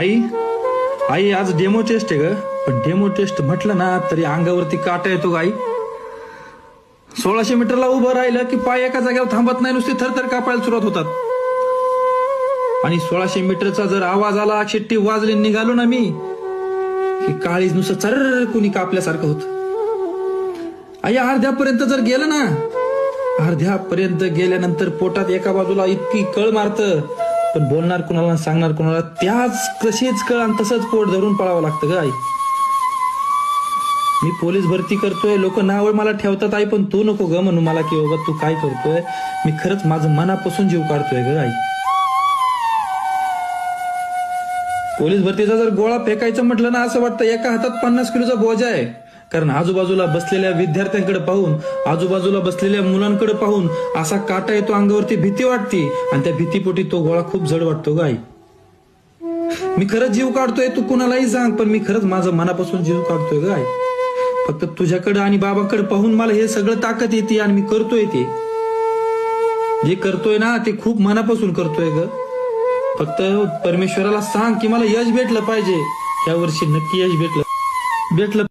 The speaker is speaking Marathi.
आई आई आज डेमो टेस्ट आहे ग. पण डेमो टेस्ट म्हटलं ना तरी अंगावरती काटा येतो ग आई. 1600 मीटरला उभं राहिलं की पाय एका जागेवर थांबत नाही, नुसते थरथर कापायला सुरुवात होतात. आणि 1600 मीटरचा जर आवाज आला, शिट्टी वाजली, निघालो ना मी की काळीज नुसतं चर्र कुणी कापल्यासारखं होत. आई अर्ध्यापर्यंत जर गेलं ना, अर्ध्यापर्यंत गेल्यानंतर पोटात एका बाजूला इतकी कळ मारतं, पण बोलणार कुणाला सांगणार कुणाला, त्याच कशीच कळ आणि तसंच पोट धरून पळावं लागतं ग आई. मी पोलीस भरती करतोय, लोक नाव मला ठेवतात आई, पण तू नको ग म्हणू मला की बाबा तू काय करतोय. मी खरंच माझं मनापासून जीव काढतोय ग आई. पोलीस भरतीचा जर गोळा फेकायचं म्हटलं ना, असं वाटतं एका हातात 50 किलोचा बोजा आहे. कारण आजूबाजूला बसलेल्या विद्यार्थ्यांकडे पाहून, आजूबाजूला बसलेल्या मुलांकडे पाहून असा काटा येतो अंगावरती, भीती वाटते. आणि त्या भीतीपोटी तो गोळा खूप जड वाटतो ग आई. मी खरंच जीव काढतोय, तू कुणालाही सांग, पण मी खरंच माझं मनापासून जीव काढतोय ग आई. फक्त तुझ्याकडे आणि बाबाकडे पाहून मला हे सगळं ताकद येते आणि मी करतोय ते. जे करतोय ना ते खूप मनापासून करतोय ग. फक्त परमेश्वराला सांग की मला यश भेटलं पाहिजे. या वर्षी नक्की यश भेटलं